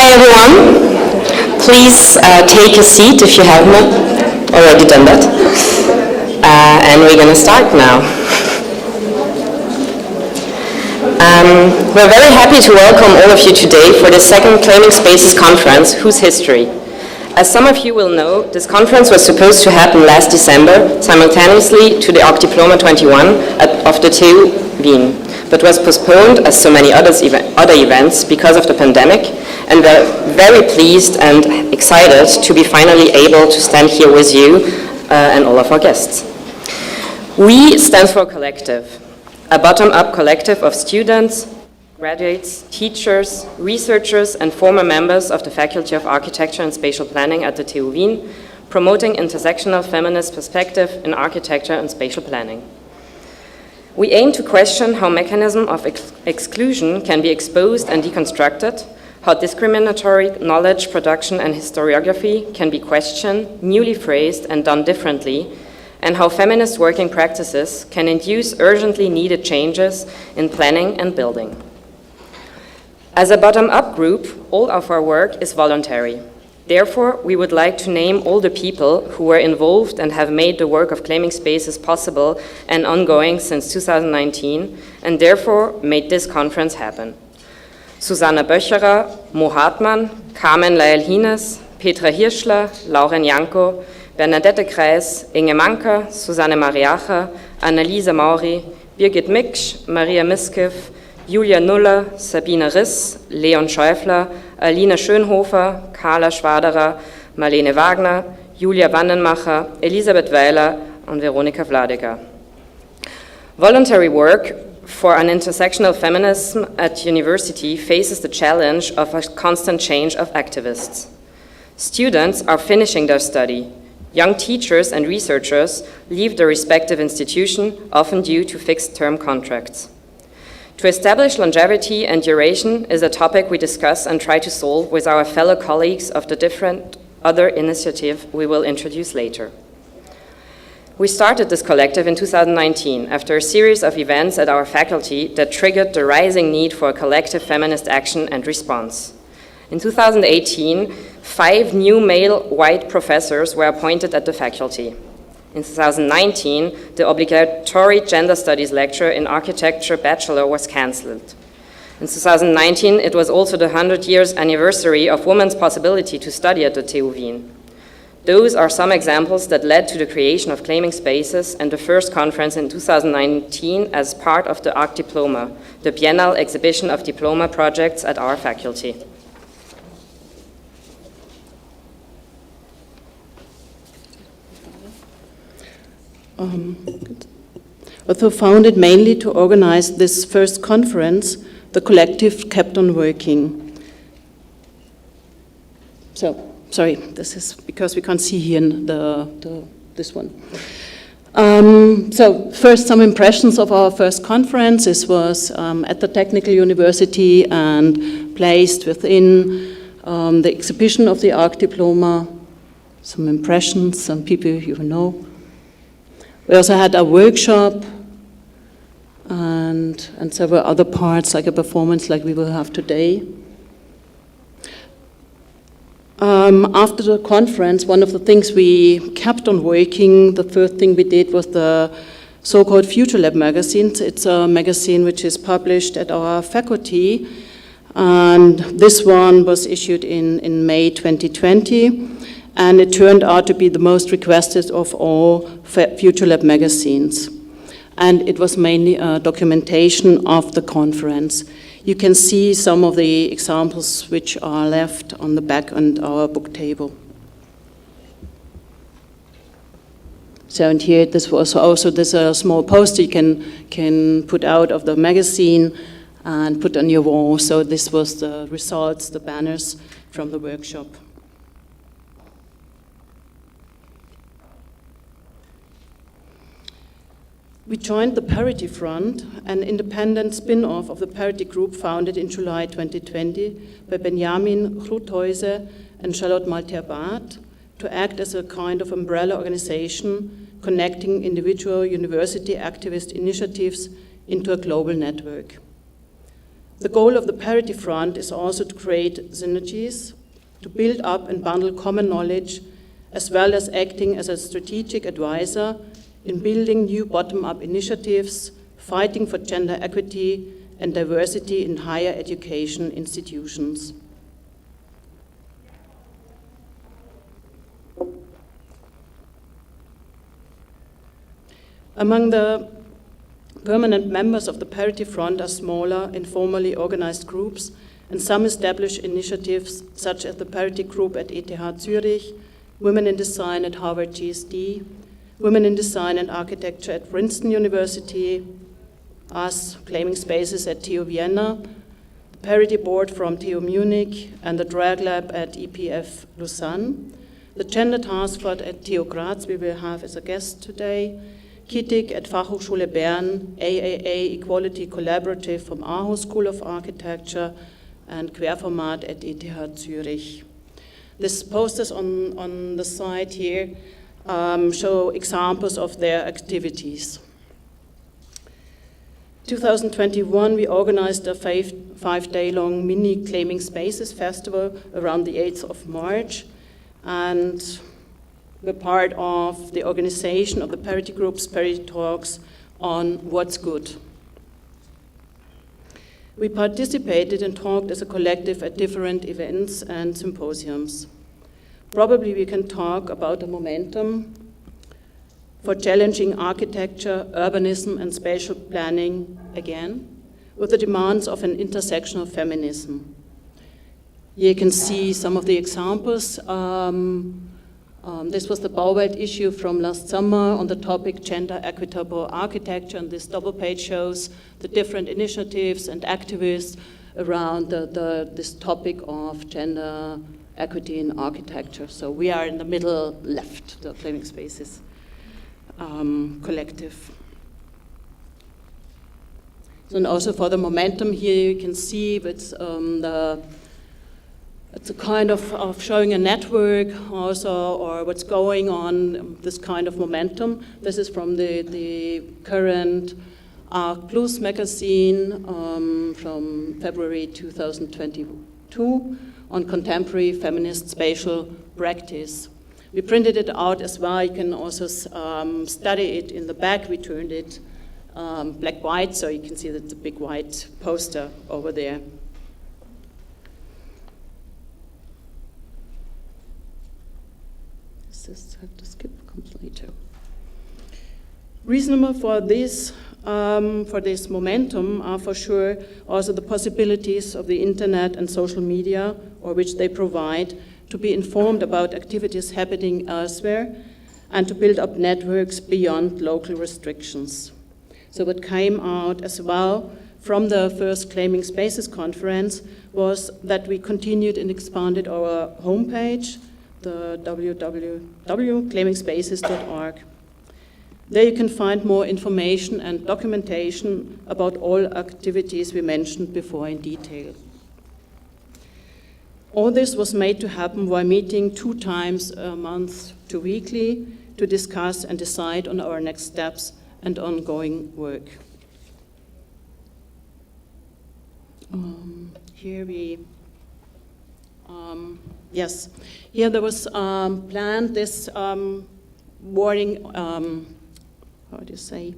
Hi everyone, please take a seat if you haven't already done that, and we're going to start now. We're very happy to welcome all of you today for the second Claiming Spaces conference, Whose History? As some of you will know, this conference was supposed to happen last December, simultaneously to the Arcdiploma 21 of the TU Wien, but was postponed as so many other events because of the pandemic, and we're very pleased and excited to be finally able to stand here with you and all of our guests. We stand for Collective, a bottom-up collective of students, graduates, teachers, researchers, and former members of the Faculty of Architecture and Spatial Planning at the TU Wien, promoting intersectional feminist perspective in architecture and spatial planning. We aim to question how mechanisms of exclusion can be exposed and deconstructed, how discriminatory knowledge production and historiography can be questioned, newly phrased, and done differently, and how feminist working practices can induce urgently needed changes in planning and building. As a bottom-up group, all of our work is voluntary. Therefore, we would like to name all the people who were involved and have made the work of Claiming Spaces possible and ongoing since 2019, and therefore made this conference happen. Susanna Böcherer, Mo Hartmann, Carmen Lael-Hines, Petra Hirschler, Lauren Janko, Bernadette Kreis, Inge Manker, Susanne Mariacher, Anneliese Mauri, Birgit Miksch, Maria Miskiv, Julia Nuller, Sabine Riss, Leon Schäufler, Alina Schönhofer, Carla Schwaderer, Marlene Wagner, Julia Wandenmacher, Elisabeth Weiler, and Veronika Vladecker. Voluntary work for an intersectional feminism at university faces the challenge of a constant change of activists. Students are finishing their study. Young teachers and researchers leave their respective institution, often due to fixed-term contracts. To establish longevity and duration is a topic we discuss and try to solve with our fellow colleagues of the different other initiatives we will introduce later. We started this collective in 2019 after a series of events at our faculty that triggered the rising need for a collective feminist action and response. In 2018, 5 new male white professors were appointed at the faculty. In 2019, the obligatory gender studies lecture in architecture bachelor was cancelled. In 2019, it was also the 100 years anniversary of women's possibility to study at the TU Wien. Those are some examples that led to the creation of Claiming Spaces and the first conference in 2019 as part of the Arcdiploma, the biennial exhibition of diploma projects at our faculty. Although founded mainly to organize this first conference, the collective kept on working. So, sorry, this is because we can't see here in this one. So, first some impressions of our first conference. This was at the Technical University and placed within the exhibition of the Arcdiploma. Some impressions, some people you know. We also had a workshop and several other parts, like a performance like we will have today. After the conference, one of the things we kept on working, the first thing we did was the so-called Future Lab magazine. It's a magazine which is published at our faculty, and this one was issued in May 2020. And it turned out to be the most requested of all Future Lab magazines. And it was mainly a documentation of the conference. You can see some of the examples which are left on the back and our book table. So, and here this was also this small poster you can put out of the magazine and put on your wall. So this was the results, the banners from the workshop. We joined the Parity Front, an independent spin-off of the Parity Group founded in July 2020 by Benjamin Groothuizen and Charlotte Malter-Barth, to act as a kind of umbrella organization connecting individual university activist initiatives into a global network. The goal of the Parity Front is also to create synergies, to build up and bundle common knowledge, as well as acting as a strategic advisor in building new bottom-up initiatives, fighting for gender equity and diversity in higher education institutions. Among the permanent members of the Parity Front are smaller, informally organized groups and some established initiatives such as the Parity Group at ETH Zurich, Women in Design at Harvard GSD, Women in Design and Architecture at Princeton University, us, Claiming Spaces at TU Vienna, the Parity Board from TU Munich, and the Drag Lab at EPF Lausanne, the Gender Task Force at TU Graz, we will have as a guest today, KITIC at Fachhochschule Bern, AAA Equality Collaborative from Aarhus School of Architecture, and Querformat at ETH Zurich. These posters on the side here show examples of their activities. 2021, we organized a five-day-long mini Claiming Spaces festival around the 8th of March, and we're part of the organization of the Parity Group's Parity Talks on What's Good. We participated and talked as a collective at different events and symposiums. Probably we can talk about the momentum for challenging architecture, urbanism, and spatial planning again, with the demands of an intersectional feminism. Here you can see some of the examples. This was the Bauwelt issue from last summer on the topic gender equitable architecture, and this double page shows the different initiatives and activists around this topic of gender equity in architecture. So we are in the middle left, the Claiming Spaces collective. So, and also for the momentum here, you can see it's a kind of showing a network also, or what's going on, this kind of momentum. This is from the current Arc Plus magazine from February 2022 on contemporary feminist spatial practice. We printed it out as well. You can also study it in the back. We turned it black-white, so you can see that the big white poster over there. This have to skip, comes later. Reasonable for this momentum are for sure also the possibilities of the internet and social media, or which they provide, to be informed about activities happening elsewhere and to build up networks beyond local restrictions. So what came out as well from the first Claiming Spaces conference was that we continued and expanded our homepage, the www.claimingspaces.org. There you can find more information and documentation about all activities we mentioned before in detail. All this was made to happen while meeting 2 times a month to weekly to discuss and decide on our next steps and ongoing work. Here there was planned this warning, how do you say?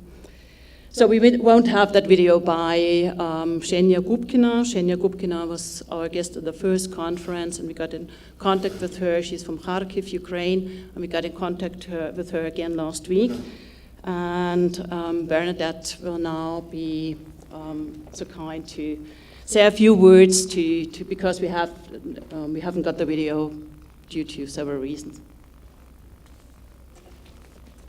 So we won't have that video by Ksenia Gubkina. Ksenia Gubkina was our guest at the first conference, and we got in contact with her. She's from Kharkiv, Ukraine, and we got in contact with her again last week. And Bernadette will now be so kind to say a few words because we haven't got the video due to several reasons.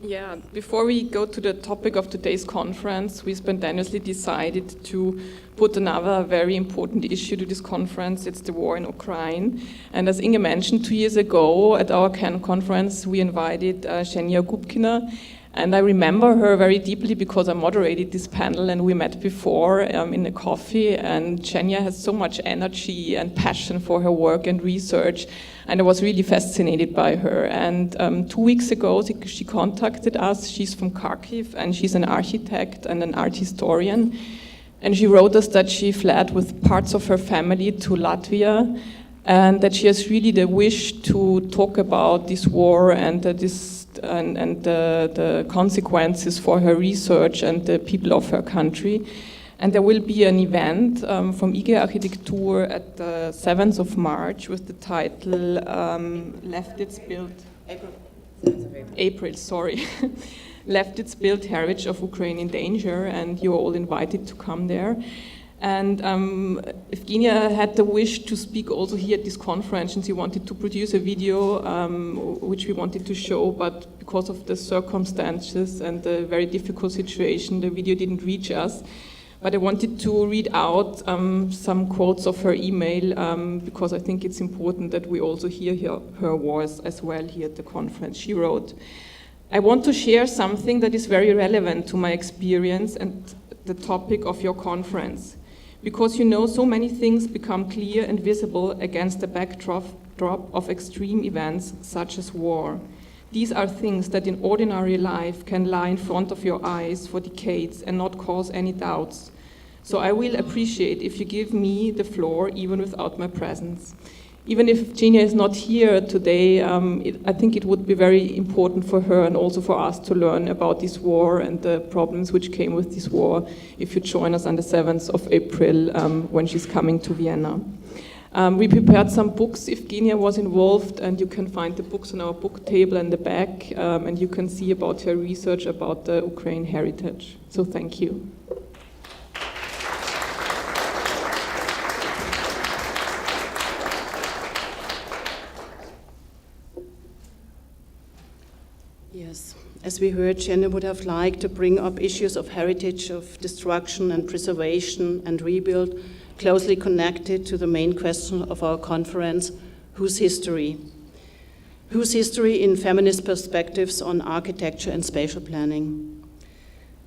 Yeah, before we go to the topic of today's conference, we spontaneously decided to put another very important issue to this conference. It's the war in Ukraine. And as Inge mentioned, 2 years ago at our Cannes conference, we invited Ksenia Gubkina. And I remember her very deeply because I moderated this panel and we met before in a coffee, and Ksenia has so much energy and passion for her work and research, and I was really fascinated by her. And 2 weeks ago she contacted us. She's from Kharkiv and she's an architect and an art historian. And she wrote us that she fled with parts of her family to Latvia, and that she has really the wish to talk about this war and the consequences for her research and the people of her country. And there will be an event from IG Architektur at the 7th of March with the title Left Its Built... April, sorry. Left Its Built Heritage of Ukraine in Danger, and you're all invited to come there. And Evgenia had the wish to speak also here at this conference, and she wanted to produce a video which we wanted to show, but because of the circumstances and the very difficult situation, the video didn't reach us. But I wanted to read out some quotes of her email because I think it's important that we also hear her voice as well here at the conference. She wrote, "I want to share something that is very relevant to my experience and the topic of your conference. Because you know, so many things become clear and visible against the backdrop of extreme events such as war. These are things that in ordinary life can lie in front of your eyes for decades and not cause any doubts. So I will appreciate if you give me the floor even without my presence." Even if Genia is not here today, I think it would be very important for her and also for us to learn about this war and the problems which came with this war if you join us on the 7th of April when she's coming to Vienna. We prepared some books. Evgenia was involved, and you can find the books on our book table in the back, and you can see about her research about the Ukraine heritage. So thank you. Yes, as we heard, Jenna would have liked to bring up issues of heritage, of destruction and preservation and rebuild, closely connected to the main question of our conference, whose history? Whose history in feminist perspectives on architecture and spatial planning?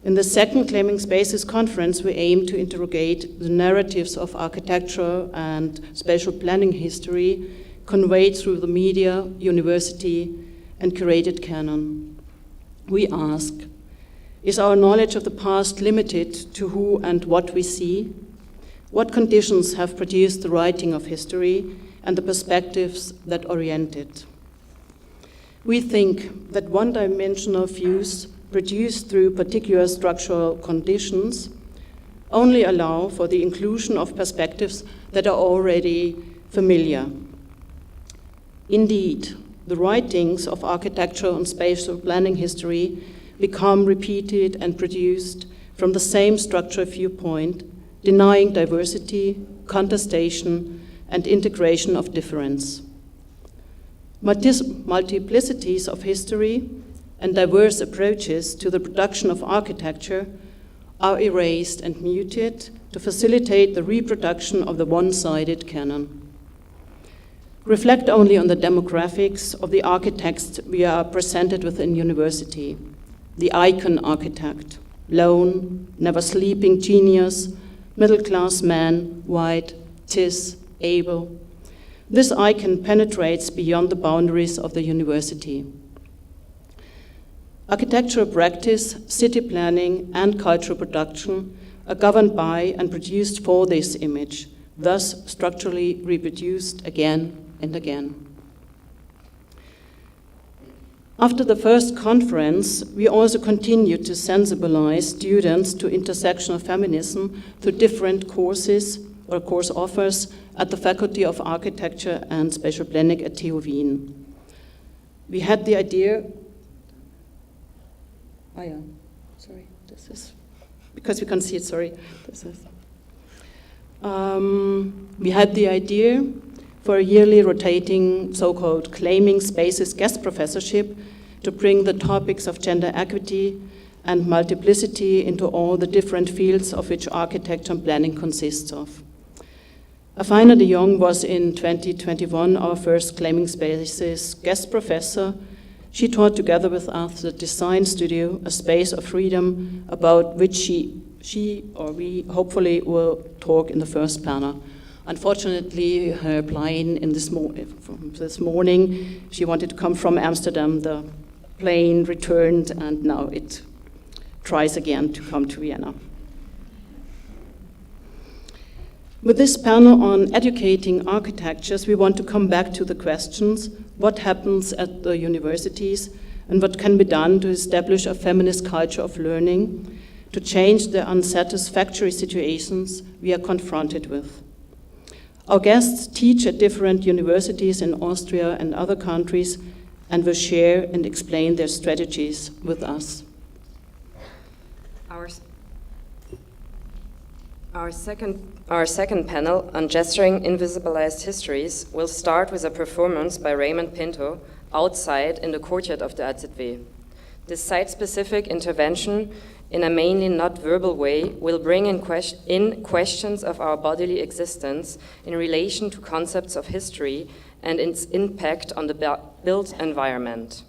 In the second Claiming Spaces conference, we aim to interrogate the narratives of architecture and spatial planning history conveyed through the media, university, and curated canon. We ask, is our knowledge of the past limited to who and what we see? What conditions have produced the writing of history and the perspectives that orient it? We think that one-dimensional views produced through particular structural conditions only allow for the inclusion of perspectives that are already familiar. Indeed, the writings of architectural and spatial planning history become repeated and produced from the same structural viewpoint, denying diversity, contestation, and integration of difference. Multiplicities of history and diverse approaches to the production of architecture are erased and muted to facilitate the reproduction of the one-sided canon. Reflect only on the demographics of the architects we are presented with in university. The icon architect, lone, never sleeping genius, middle-class man, white, cis, able. This icon penetrates beyond the boundaries of the university. Architectural practice, city planning, and cultural production are governed by and produced for this image, thus structurally reproduced again and again. After the first conference, we also continued to sensibilize students to intersectional feminism through different courses or course offers at the Faculty of Architecture and Spatial Planning at TU Wien. We had the idea, this is, because we can't see it, sorry. We had the idea for a yearly rotating so-called Claiming Spaces guest professorship to bring the topics of gender equity and multiplicity into all the different fields of which architecture and planning consists of. Afina de Jong was in 2021 our first Claiming Spaces guest professor. She taught together with us the design studio, a space of freedom about which she or we hopefully will talk in the first panel. Unfortunately, her plane from this morning, she wanted to come from Amsterdam. The plane returned, and now it tries again to come to Vienna. With this panel on educating architectures, we want to come back to the questions: what happens at the universities and what can be done to establish a feminist culture of learning, to change the unsatisfactory situations we are confronted with. Our guests teach at different universities in Austria and other countries and will share and explain their strategies with us. Our second panel on gesturing invisibilized histories will start with a performance by Raymond Pinto outside in the courtyard of the AZW. This site-specific intervention in a mainly not verbal way will bring in questions of our bodily existence in relation to concepts of history and its impact on the built environment.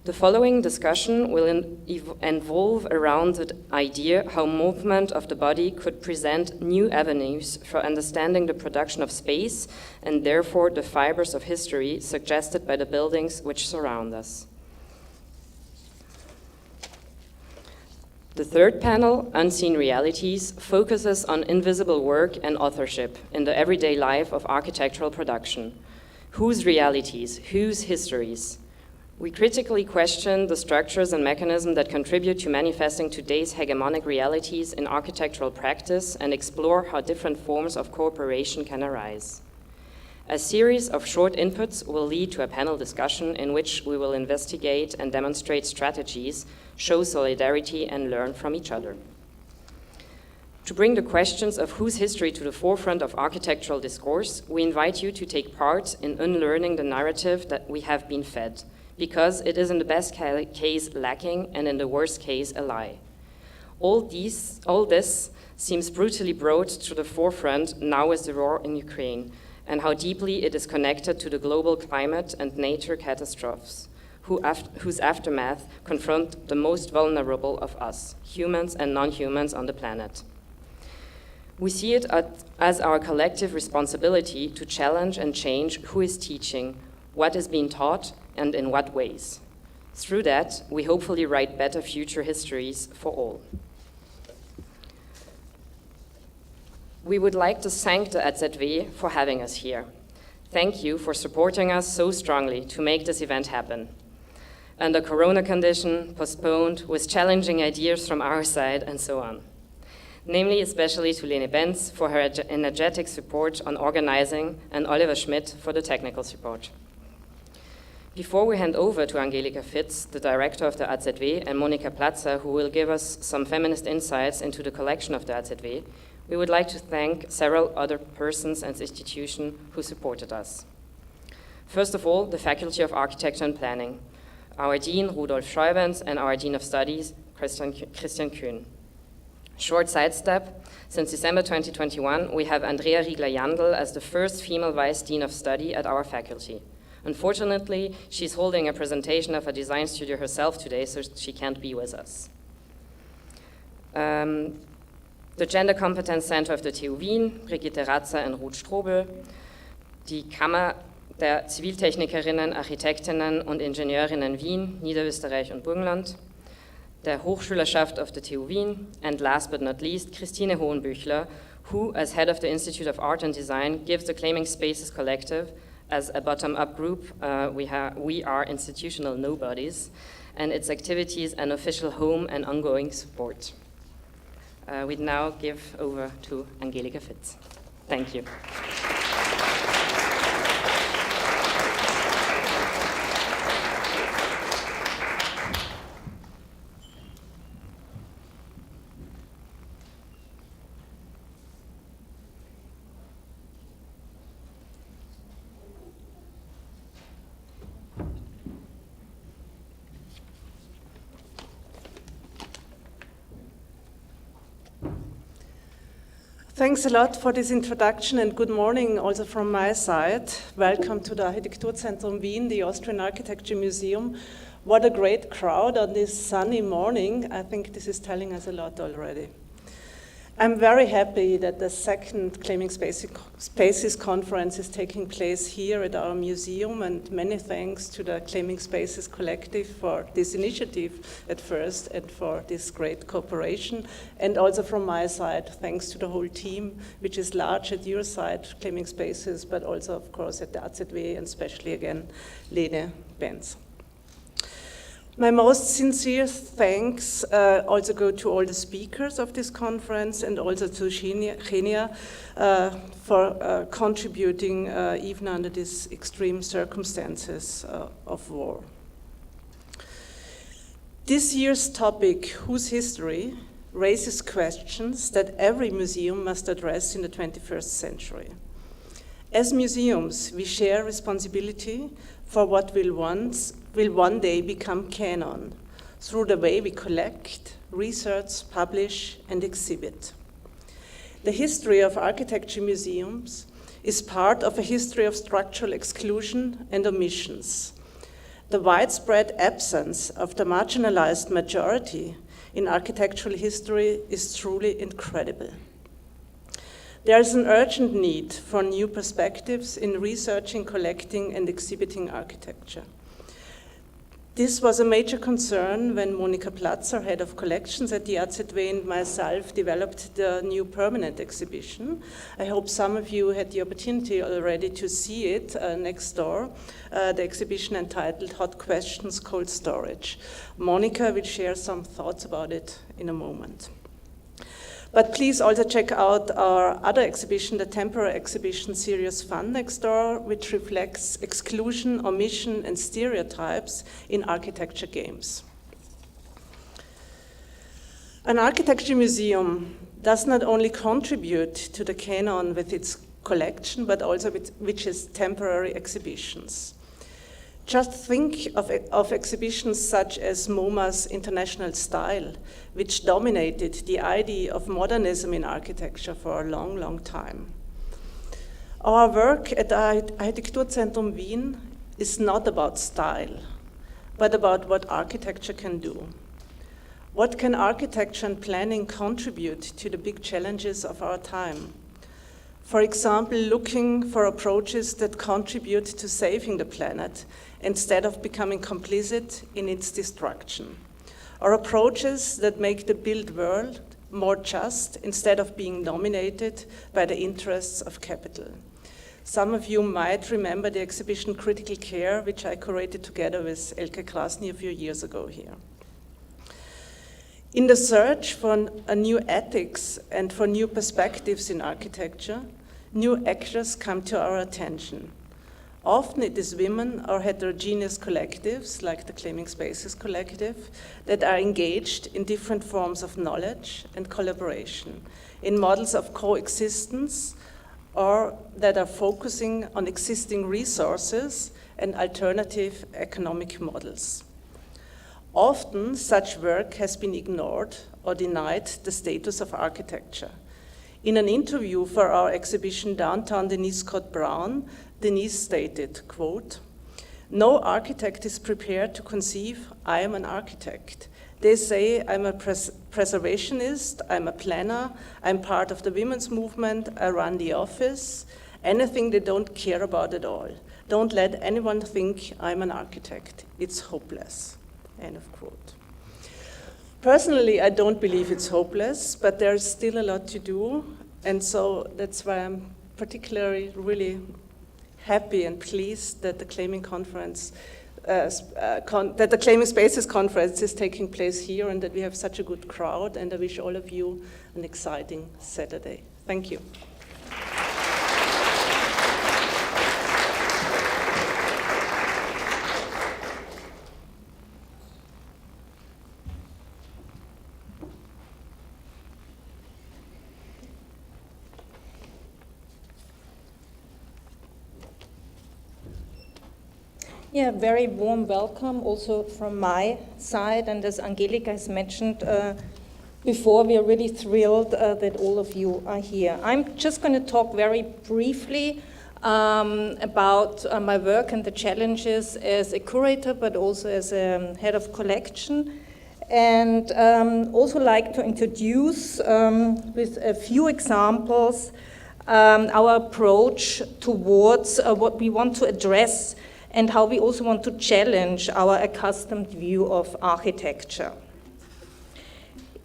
The following discussion will evolve around the idea how movement of the body could present new avenues for understanding the production of space and therefore the fibers of history suggested by the buildings which surround us. The third panel, Unseen Realities, focuses on invisible work and authorship in the everyday life of architectural production. Whose realities? Whose histories? We critically question the structures and mechanisms that contribute to manifesting today's hegemonic realities in architectural practice and explore how different forms of cooperation can arise. A series of short inputs will lead to a panel discussion in which we will investigate and demonstrate strategies, show solidarity, and learn from each other. To bring the questions of whose history to the forefront of architectural discourse, we invite you to take part in unlearning the narrative that we have been fed, because it is in the best case lacking and in the worst case a lie. All this seems brutally brought to the forefront now with the war in Ukraine, and how deeply it is connected to the global climate and nature catastrophes, whose aftermath confront the most vulnerable of us, humans and non-humans on the planet. We see it as our collective responsibility to challenge and change who is teaching, what is being taught, and in what ways. Through that, we hopefully write better future histories for all. We would like to thank the AZW for having us here. Thank you for supporting us so strongly to make this event happen. Under Corona condition, postponed, with challenging ideas from our side, and so on. Namely, especially to Lene Benz for her energetic support on organizing, and Oliver Schmidt for the technical support. Before we hand over to Angelika Fitz, the director of the AZW, and Monika Platzer, who will give us some feminist insights into the collection of the AZW, we would like to thank several other persons and institutions who supported us. First of all, the Faculty of Architecture and Planning, our Dean, Rudolf Scheubens, and our Dean of Studies, Christian Kühn. Short sidestep, since December 2021, we have Andrea Riegler-Jandl as the first female Vice Dean of Study at our faculty. Unfortunately, she's holding a presentation of a design studio herself today, so she can't be with us. The Gender Competence Center of the TU Wien, Brigitte Ratzer and Ruth Strobel, die Kammer der Ziviltechnikerinnen, Architektinnen und Ingenieurinnen Wien, Niederösterreich und Burgenland, der Hochschülerschaft of the TU Wien, and last but not least, Christine Hohenbüchler, who, as head of the Institute of Art and Design, gives the Claiming Spaces Collective, as a bottom-up group, we are institutional nobodies, and its activities an official home and ongoing support. We now give over to Angelika Fitz. Thank you. Thanks a lot for this introduction and good morning also from my side. Welcome to the Architekturzentrum Wien, the Austrian Architecture Museum. What a great crowd on this sunny morning. I think this is telling us a lot already. I'm very happy that the second Claiming Spaces conference is taking place here at our museum, and many thanks to the Claiming Spaces Collective for this initiative at first and for this great cooperation. And also from my side, thanks to the whole team, which is large at your side, Claiming Spaces, but also of course at the AZW, and especially again, Lena Lewis. My most sincere thanks also go to all the speakers of this conference and also to Kenya for contributing even under these extreme circumstances of war. This year's topic, Whose History?, raises questions that every museum must address in the 21st century. As museums, we share responsibility for what will one day become canon through the way we collect, research, publish, and exhibit. The history of architecture museums is part of a history of structural exclusion and omissions. The widespread absence of the marginalized majority in architectural history is truly incredible. There is an urgent need for new perspectives in researching, collecting, and exhibiting architecture. This was a major concern when Monika Platzer, head of collections at the AZW, and myself developed the new permanent exhibition. I hope some of you had the opportunity already to see it next door, the exhibition entitled Hot Questions, Cold Storage. Monika will share some thoughts about it in a moment. But please also check out our other exhibition, the temporary exhibition Serious Fun next door, which reflects exclusion, omission, and stereotypes in architecture games. An architecture museum does not only contribute to the canon with its collection, but also with its temporary exhibitions. Just think of exhibitions such as MoMA's International Style, which dominated the idea of modernism in architecture for a long, long time. Our work at the Architekturzentrum Wien is not about style, but about what architecture can do. What can architecture and planning contribute to the big challenges of our time? For example, looking for approaches that contribute to saving the planet instead of becoming complicit in its destruction, or approaches that make the built world more just instead of being dominated by the interests of capital. Some of you might remember the exhibition Critical Care, which I curated together with Elke Krasny a few years ago here. In the search for a new ethics and for new perspectives in architecture, new actors come to our attention. Often it is women or heterogeneous collectives, like the Claiming Spaces Collective, that are engaged in different forms of knowledge and collaboration, in models of coexistence, or that are focusing on existing resources and alternative economic models. Often such work has been ignored or denied the status of architecture. In an interview for our exhibition Downtown Denise Scott Brown, Denise stated, quote, "No architect is prepared to conceive, I am an architect. They say I'm a preservationist, I'm a planner, I'm part of the women's movement, I run the office, anything they don't care about at all. Don't let anyone think I'm an architect. It's hopeless." End of quote. Personally, I don't believe it's hopeless, but there's still a lot to do, and so that's why I'm particularly really happy and pleased that the Claiming Conference, that the Claiming Spaces Conference is taking place here, and that we have such a good crowd. And I wish all of you an exciting Saturday. Thank you. Yeah, very warm welcome also from my side. And as Angelika has mentioned before, we are really thrilled that all of you are here. I'm just going to talk very briefly about my work and the challenges as a curator, but also as a head of collection. and also like to introduce with a few examples our approach towards what we want to address and how we also want to challenge our accustomed view of architecture.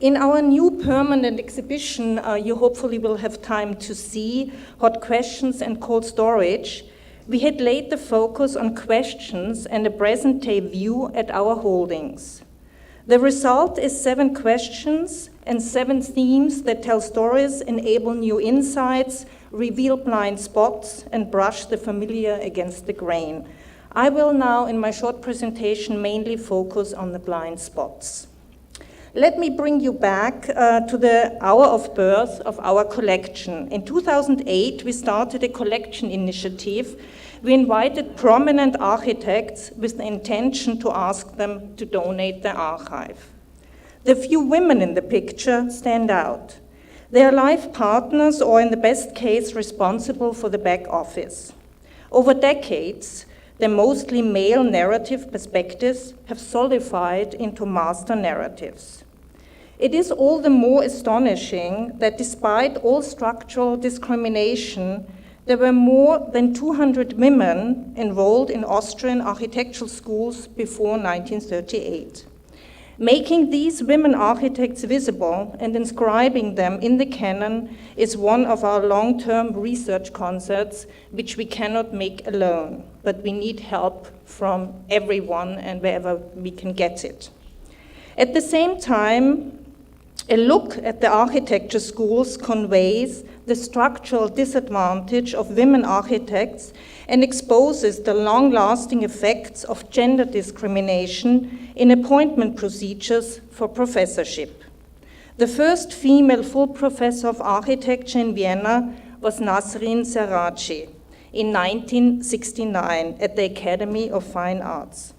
In our new permanent exhibition, you hopefully will have time to see, Hot Questions and Cold Storage, we had laid the focus on questions and a present-day view at our holdings. The result is 7 questions and 7 themes that tell stories, enable new insights, reveal blind spots, and brush the familiar against the grain. I will now, in my short presentation, mainly focus on the blind spots. Let me bring you back to the hour of birth of our collection. In 2008, we started a collection initiative. We invited prominent architects with the intention to ask them to donate their archive. The few women in the picture stand out. They are life partners or, in the best case, responsible for the back office. Over decades, their mostly male narrative perspectives have solidified into master narratives. It is all the more astonishing that despite all structural discrimination, there were more than 200 women enrolled in Austrian architectural schools before 1938. Making these women architects visible and inscribing them in the canon is one of our long-term research concepts, which we cannot make alone, but we need help from everyone and wherever we can get it. At the same time, a look at the architecture schools conveys the structural disadvantage of women architects and exposes the long-lasting effects of gender discrimination in appointment procedures for professorship. The first female full professor of architecture in Vienna was Nasrin Serraci in 1969 at the Academy of Fine Arts.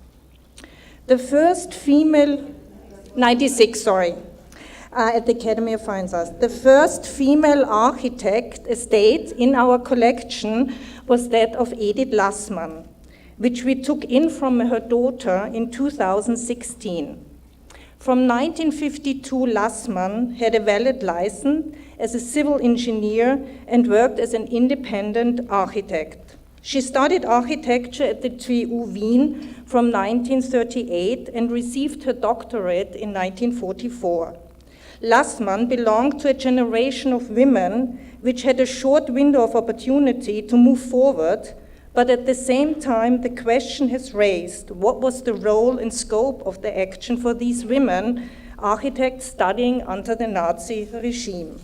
The first female, 96, sorry. At the Academy of Fine Arts. The first female architect estate in our collection was that of Edith Lassmann, which we took in from her daughter in 2016. From 1952, Lassmann had a valid license as a civil engineer and worked as an independent architect. She studied architecture at the TU Wien from 1938 and received her doctorate in 1944. Lassmann belonged to a generation of women which had a short window of opportunity to move forward, but at the same time the question has raised, what was the role and scope of the action for these women, architects studying under the Nazi regime?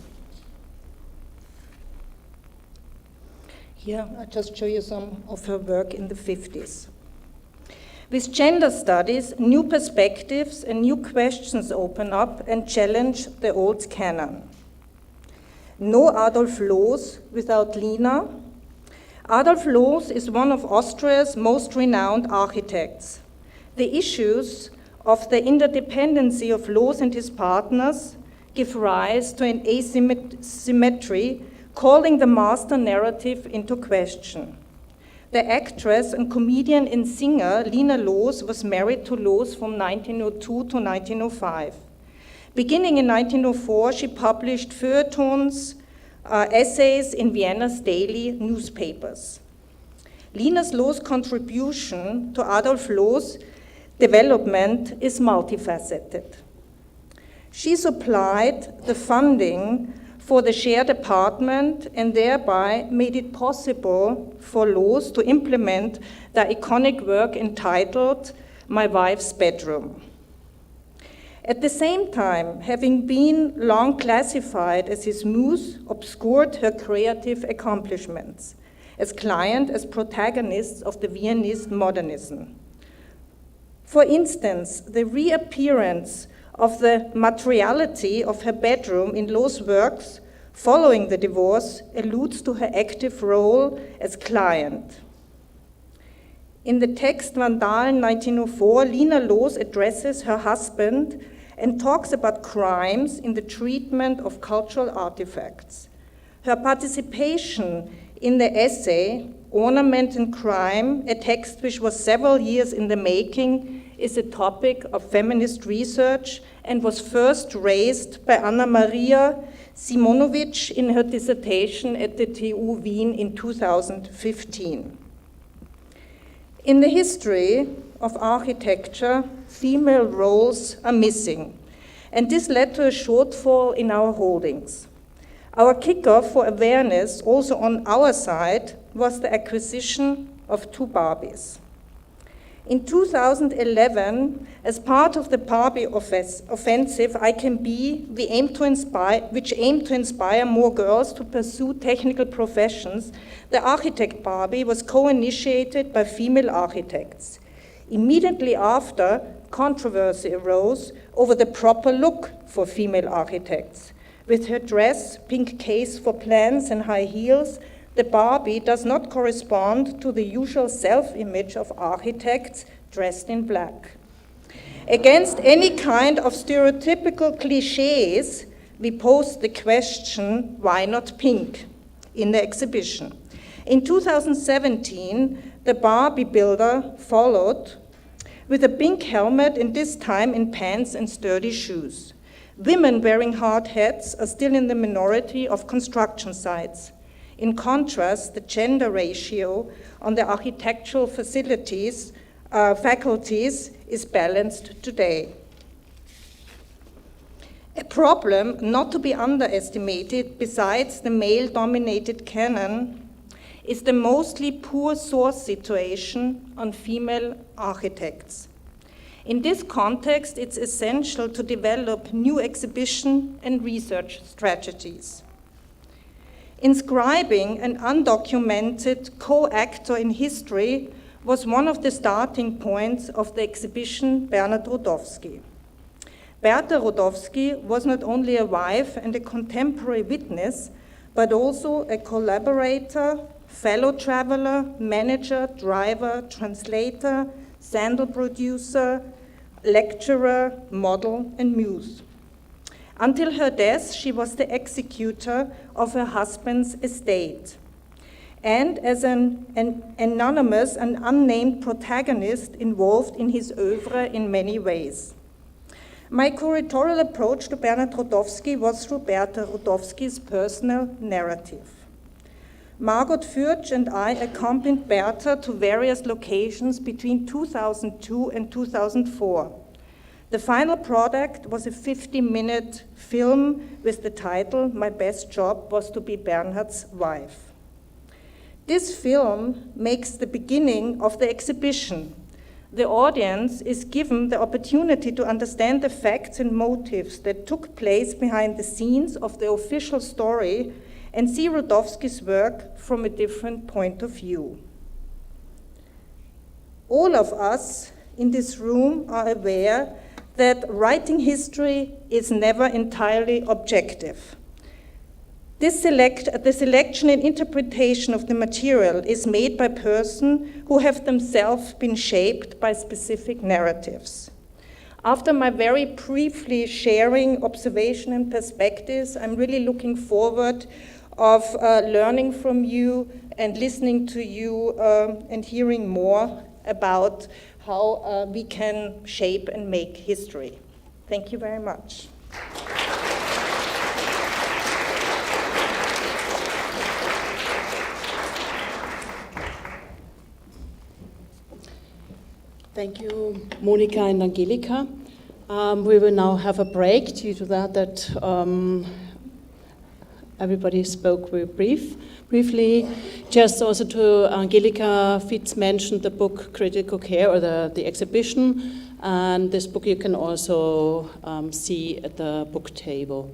Here, I'll just show you some of her work in the 50s. With gender studies, new perspectives and new questions open up and challenge the old canon. No Adolf Loos without Lena. Adolf Loos is one of Austria's most renowned architects. The issues of the interdependency of Loos and his partners give rise to an asymmetry, calling the master narrative into question. The actress and comedian and singer Lena Lewis was married to Loos from 1902 to 1905. Beginning in 1904, she published feuilletons, essays in Vienna's daily newspapers. Lena Lewis' contribution to Adolf Loos' development is multifaceted. She supplied the funding for the shared apartment and thereby made it possible for Loos to implement the iconic work entitled My Wife's Bedroom. At the same time, having been long classified as his muse obscured her creative accomplishments, as client, as protagonists of the Viennese modernism. For instance, the reappearance of the materiality of her bedroom in Loos' works following the divorce alludes to her active role as client. In the text Vandalen 1904, Lena Lewis addresses her husband and talks about crimes in the treatment of cultural artifacts. Her participation in the essay, Ornament and Crime, a text which was several years in the making, is a topic of feminist research and was first raised by Anna Maria Simonovic in her dissertation at the TU Wien in 2015. In the history of architecture, female roles are missing, and this led to a shortfall in our holdings. Our kickoff for awareness, also on our side, was the acquisition of 2 Barbies. In 2011, as part of the Barbie offensive, I Can Be, which aimed to inspire more girls to pursue technical professions, the Architect Barbie was co-initiated by female architects. Immediately after, controversy arose over the proper look for female architects. With her dress, pink case for plans, and high heels, the Barbie does not correspond to the usual self-image of architects dressed in black. Against any kind of stereotypical cliches, we posed the question, why not pink, in the exhibition. In 2017, the Barbie builder followed with a pink helmet, and this time in pants and sturdy shoes. Women wearing hard hats are still in the minority of construction sites. In contrast, the gender ratio on the architectural faculties is balanced today. A problem not to be underestimated, besides the male-dominated canon, is the mostly poor source situation on female architects. In this context, it's essential to develop new exhibition and research strategies. Inscribing an undocumented co-actor in history was one of the starting points of the exhibition Bernard Rodowsky. Berta Rodowsky was not only a wife and a contemporary witness, but also a collaborator, fellow traveler, manager, driver, translator, sandal producer, lecturer, model, and muse. Until her death, she was the executor of her husband's estate, and as an anonymous and unnamed protagonist involved in his oeuvre in many ways. My curatorial approach to Bernard Rodowsky was through Berta Rodowsky's personal narrative. Margot Fürch and I accompanied Berta to various locations between 2002 and 2004. The final product was a 50-minute film with the title, My Best Job Was to Be Bernhard's Wife. This film makes the beginning of the exhibition. The audience is given the opportunity to understand the facts and motives that took place behind the scenes of the official story and see Rodowsky's work from a different point of view. All of us in this room are aware that writing history is never entirely objective. The selection and interpretation of the material is made by persons who have themselves been shaped by specific narratives. After my very briefly sharing observation and perspectives, I'm really looking forward of learning from you and listening to you and hearing more about how we can shape and make history. Thank you very much. Thank you, Monika and Angelika. We will now have a break due to that everybody spoke very briefly. Just also to Angelika, Fitz mentioned the book Critical Care, or the exhibition, and this book you can also see at the book table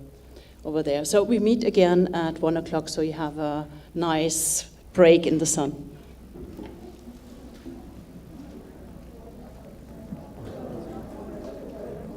over there. So we meet again at 1 o'clock, so you have a nice break in the sun.